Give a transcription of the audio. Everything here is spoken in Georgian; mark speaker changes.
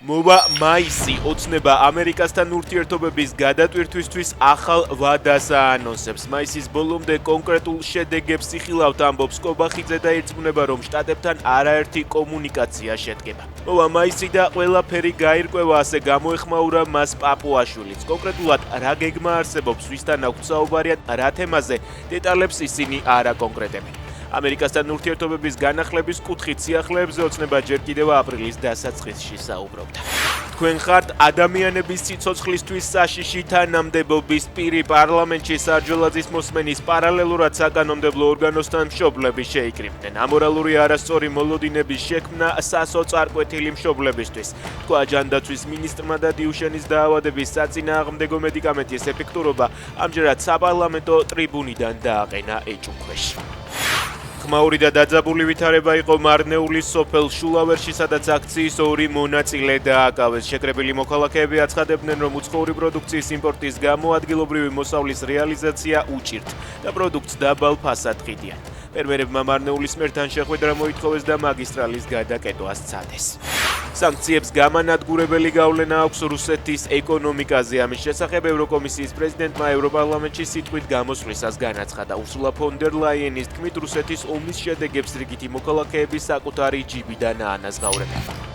Speaker 1: მოვა მაისი ოცნება ამერიკასთან ურთიერთობების გადატვირთვისთვის ახალ ვადას აანონსებს. მაისის ბოლომდე კონკრეტულ შედეგებს იხილავთ, ამბობს კობახიძე და ირწმუნება, რომ შტატებთან არაერთი კომუნიკაცია შედგება. მოვა მაისი და ყველაფერი გაირკვევა, ასე გამოეხმაურა მას პაპუაშვილიც. კონკრეტულად რა გეგმა არსებობს, ვისთან აქვთ საუბარი, რა თემაზე, დეტალებს ისინი არ აკონკრეტებენ. ამერიკასთან ურთიერთობების განახლების კუთხით სიახლეებზე ოცნება ჯერ კიდევ აპრილის დასაწყისში საუბრობდა. თქვენ ხართ ადამიანების სიცოცხლისთვის საშიში თანამდებობის პირი. პარლამენტში სარჯელაძის მოსმენის პარალელურად საკანონმდებლო ორგანოსთან მშობლები შეიკრიბნენ. ამორალური არასწორი მოლოდინების შექმნა სასოწარკვეთილი მშობლებისთვის. თქვა ჯანდაცვის მინისტრმა და დიუშენის დაავადების საწინააღმდეგო მედიკამენტის ეფექტურობა ამჯერად საპარლამენტო ტრიბუნიდან დააყენა ეჭუქვეში. ხმაური და დაძაბული ვითარება იყო მარნეულის სოფელ შულავერში, სადაც აქციის ორი მონაწილე დააკავეს. შეკრებილი მოქალაქეები აცხადებდნენ, რომ უცხოური პროდუქციის იმპორტის გამო ადგილობრივი მოსავლის რეალიზაცია უჭირთ და პროდუქტს დაბალ ფასად ყიდიან. ფერმერებმა მარნეულის მერთან შეხვედრა მოითხოვეს და მაგისტრალის გადაკეტვა სცადეს. სანქციებს გამანადგურებელი გავლენა აქვს რუსეთის ეკონომიკაზე. ამის შესახებ ევროკომისიის პრეზიდენტმა ევროპარლამენტში სიტყვით გამოსვლისას განაცხადა. ურსულა ფონ დერ ლაიენის თქმით, რუსეთის ომის შედეგებს რიგითი მოქალაქეები საკუთარი ჯიბიდან აანაზღაურებენ.